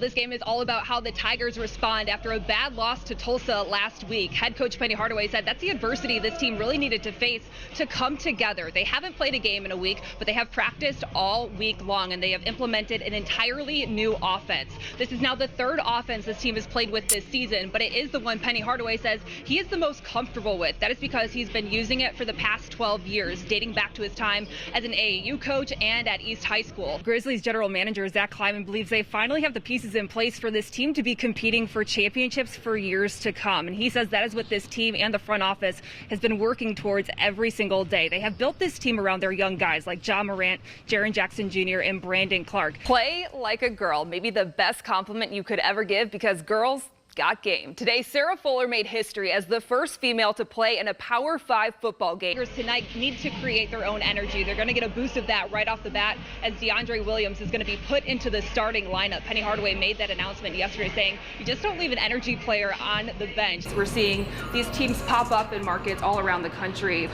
This game is all about how the Tigers respond after a bad loss to Tulsa last week. Head coach Penny Hardaway said that's the adversity this team really needed to face to come together. They haven't played a game in a week, but they have practiced all week long, and they have implemented an entirely new offense. This is now the third offense this team has played with this season, but it is the one Penny Hardaway says he is the most comfortable with. That is because he's been using it for the past 12 years, dating back to his time as an AAU coach and at East High School. Grizzlies general manager Zach Kleiman believes they finally have the pieces in place for this team to be competing for championships for years to come. And he says that is what this team and the front office has been working towards every single day. They have built this team around their young guys like Ja Morant, Jaren Jackson Jr., and Brandon Clark. Play like a girl, maybe the best compliment you could ever give, because girls got game. Today, Sarah Fuller made history as the first female to play in a Power 5 football game. Tonight need to create their own energy. They're going to get a boost of that right off the bat as DeAndre Williams is going to be put into the starting lineup. Penny Hardaway made that announcement yesterday saying you just don't leave an energy player on the bench. We're seeing these teams pop up in markets all around the country.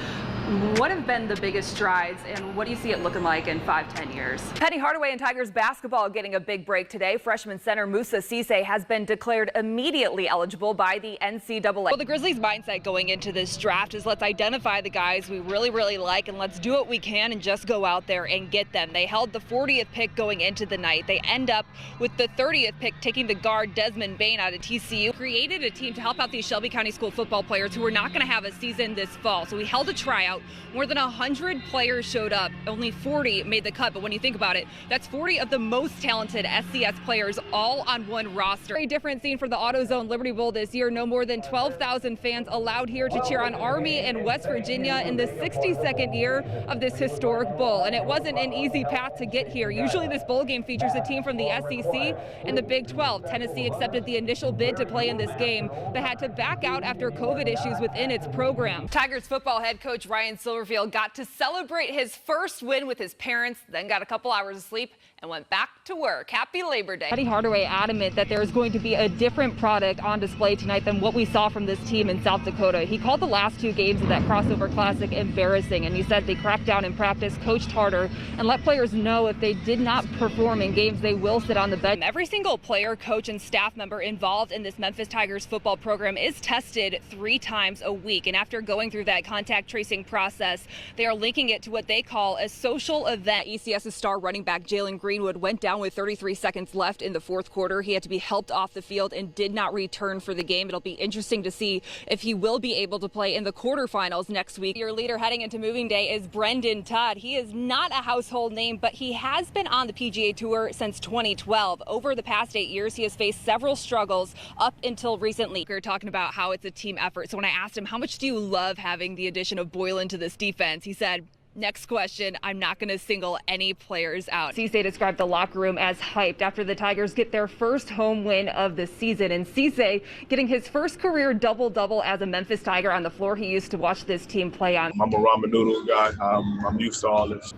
What have been the biggest strides, and what do you see it looking like in 5-10 years? Penny Hardaway and Tigers basketball getting a big break today. Freshman center Musa Cisse has been declared immediately eligible by the NCAA. Well, the Grizzlies' mindset going into this draft is let's identify the guys we really like, and let's do what we can and just go out there and get them. They held the 40th pick going into the night. They end up with the 30th pick, taking the guard Desmond Bain out of TCU. Created a team to help out these Shelby County School football players who were not going to have a season this fall. So we held a tryout. More than 100 players showed up. Only 40 made the cut. But when you think about it, that's 40 of the most talented SCS players all on one roster. Very different scene for the AutoZone Liberty Bowl this year. No more than 12,000 fans allowed here to cheer on Army and West Virginia in the 62nd year of this historic bowl. And it wasn't an easy path to get here. Usually this bowl game features a team from the SEC and the Big 12. Tennessee accepted the initial bid to play in this game, but had to back out after COVID issues within its program. Tigers football head coach Ryan Silverfield got to celebrate his first win with his parents, then got a couple hours of sleep and went back to work. Happy Labor Day. Penny Hardaway adamant that there is going to be a different product on display tonight than what we saw from this team in South Dakota. He called the last two games of that crossover classic embarrassing, and he said they cracked down in practice, coached harder, and let players know if they did not perform in games, they will sit on the bench. Every single player, coach, and staff member involved in this Memphis Tigers football program is tested 3 times a week, and after going through that contact tracing process, they are linking it to what they call a social event. ECS's star running back Jalen Greenwood went down with 33 seconds left in the fourth quarter. He had to be helped off the field and did not return for the game. It'll be interesting to see if he will be able to play in the quarterfinals next week. Your leader heading into moving day is Brendan Todd. He is not a household name, but he has been on the PGA Tour since 2012. Over the past 8 years, he has faced several struggles up until recently. We were talking about how it's a team effort. So when I asked him, how much do you love having the addition of Boylan to this defense? He said, next question, I'm not going to single any players out. Cisse described the locker room as hyped after the Tigers get their first home win of the season. And Cisse getting his first career double-double as a Memphis Tiger on the floor he used to watch this team play on. I'm a ramen noodle guy. I'm used to all this.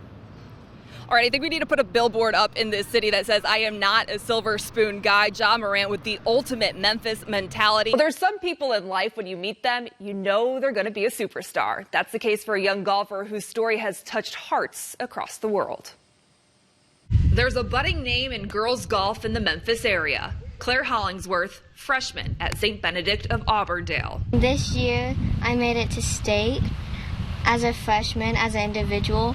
All right, I think we need to put a billboard up in this city that says, I am not a silver spoon guy. Ja Morant with the ultimate Memphis mentality. Well, there's some people in life, when you meet them, you know they're going to be a superstar. That's the case for a young golfer whose story has touched hearts across the world. There's a budding name in girls golf in the Memphis area. Claire Hollingsworth, freshman at St. Benedict of Auburndale. This year, I made it to state as a freshman, as an individual.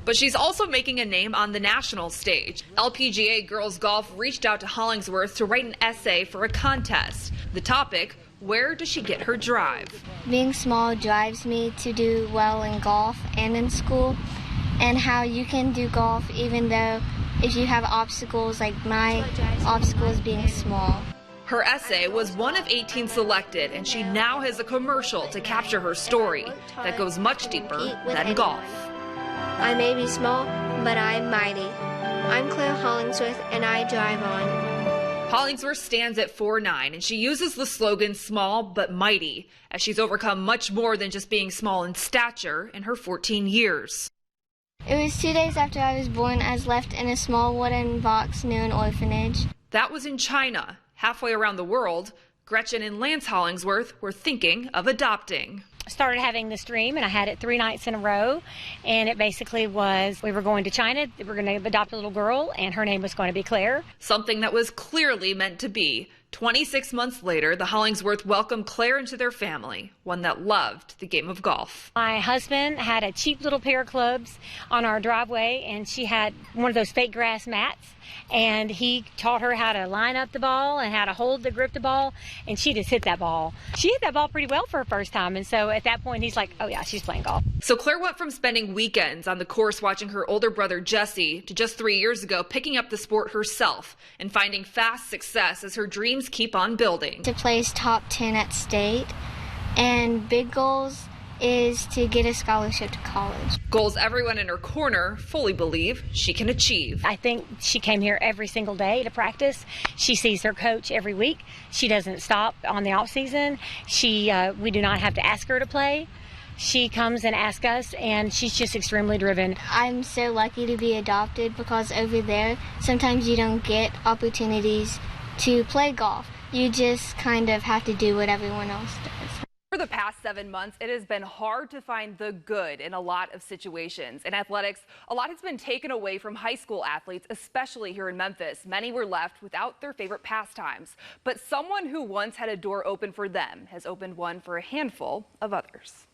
But she's also making a name on the national stage. LPGA Girls Golf reached out to Hollingsworth to write an essay for a contest. The topic, where does she get her drive? Being small drives me to do well in golf and in school, and how you can do golf even though if you have obstacles, like my obstacle is being small. Her essay was one of 18 selected, and she now has a commercial to capture her story that goes much deeper than golf. I may be small, but I'm mighty. I'm Claire Hollingsworth, and I drive on. Hollingsworth stands at 4'9", and she uses the slogan small but mighty, as she's overcome much more than just being small in stature in her 14 years. It was 2 days after I was born. I was left in a small wooden box near an orphanage. That was in China. Halfway around the world, Gretchen and Lance Hollingsworth were thinking of adopting. started having this dream, and I had it 3 nights in a row, and it basically was we were going to China, we were going to adopt a little girl, and her name was going to be Claire. Something that was clearly meant to be. 26 months later, the Hollingsworth welcomed Claire into their family, one that loved the game of golf. My husband had a cheap little pair of clubs on our driveway, and she had one of those fake grass mats, and he taught her how to line up the ball and how to hold the grip the ball, and she just hit that ball. She hit that ball pretty well for her first time, and so at that point he's like, oh yeah, she's playing golf. So Claire went from spending weekends on the course watching her older brother Jesse to just 3 years ago picking up the sport herself and finding fast success as her dreams keep on building. To place top 10 at state, and big goals is to get a scholarship to college. Goals everyone in her corner fully believe she can achieve. I think she came here every single day to practice. She sees her coach every week. She doesn't stop on the off season. We do not have to ask her to play. She comes and asks us, and she's just extremely driven. I'm so lucky to be adopted because over there, sometimes you don't get opportunities to play golf. You just kind of have to do what everyone else does. For the past 7 months, it has been hard to find the good in a lot of situations. In athletics, a lot has been taken away from high school athletes, especially here in Memphis. Many were left without their favorite pastimes. But someone who once had a door open for them has opened one for a handful of others.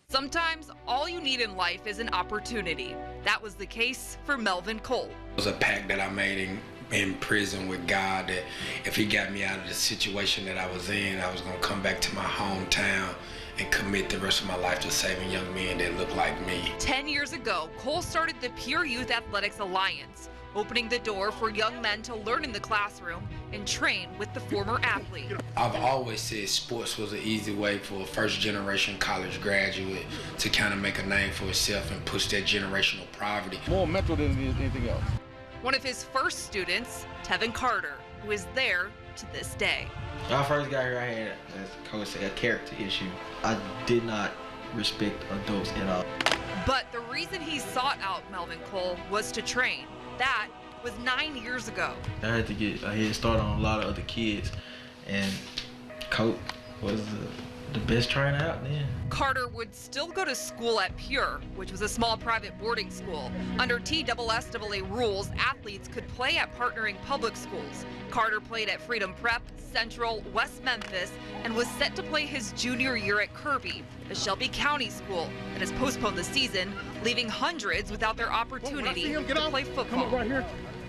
Sometimes all you need in life is an opportunity. That was the case for Melvin Cole. It was a pact that I made in prison with God that if he got me out of the situation that I was in, I was going to come back to my hometown and commit the rest of my life to saving young men that look like me. 10 years ago, Cole started the Pure Youth Athletics Alliance, opening the door for young men to learn in the classroom and train with the former athlete. I've always said sports was an easy way for a first-generation college graduate to kind of make a name for himself and push that generational poverty. More mental than anything else. One of his first students, Tevin Carter, who is there to this day. When I first got here, I had, as Coach said, a character issue. I did not respect adults at all. But the reason he sought out Melvin Cole was to train. That was 9 years ago. I had to get a head start on a lot of other kids, and Coach was the best trainer out then. Carter would still go to school at Pure, which was a small private boarding school. Under TSSAA rules, athletes could play at partnering public schools. Carter played at Freedom Prep, Central, West Memphis, and was set to play his junior year at Kirby, the Shelby County school that has postponed the season, leaving hundreds without their opportunity to play football. Come up right here.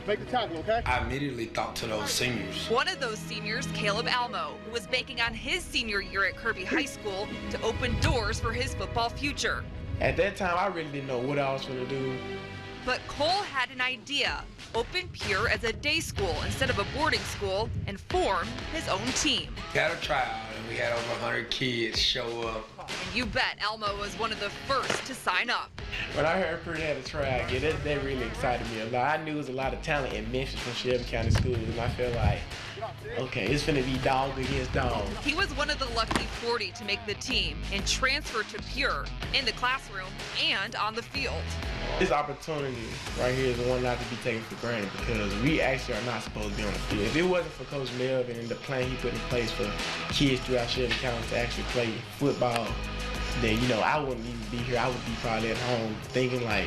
Make the tackle, okay? I immediately thought to those seniors. One of those seniors, Caleb Almo, who was banking on his senior year at Kirby High School to open doors for his football future. At that time, I really didn't know what I was going to do. But Cole had an idea, open Pure as a day school instead of a boarding school, and form his own team. We had a tryout, and we had over 100 kids show up. And you bet Elmo was one of the first to sign up. When I heard Purdue had a tryout, that really excited me a lot. I knew there was a lot of talent in Memphis from Shelby County schools, and I felt like, okay, it's gonna be dog against dog. He was one of the lucky 40 to make the team and transfer to Pure in the classroom and on the field. This opportunity right here is the one not to be taken for granted because we actually are not supposed to be on the field. If it wasn't for Coach Melvin and the plan he put in place for kids throughout Shelby County to actually play football, then, I wouldn't even be here. I would be probably at home thinking like,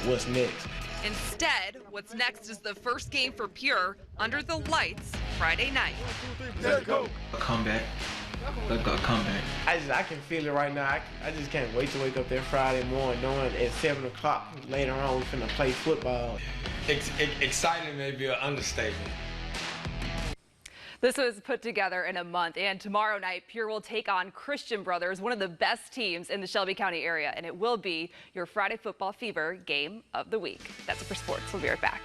what's next? Instead, what's next is the first game for Pure under the lights Friday night. Let's go. A comeback. Let's go, comeback. I can feel it right now. I just can't wait to wake up there Friday morning knowing at 7 o'clock later on we're finna play football. Exciting may be an understatement. This was put together in a month, and tomorrow night, Pure will take on Christian Brothers, one of the best teams in the Shelby County area, and it will be your Friday Football Fever game of the week. That's it for sports. We'll be right back.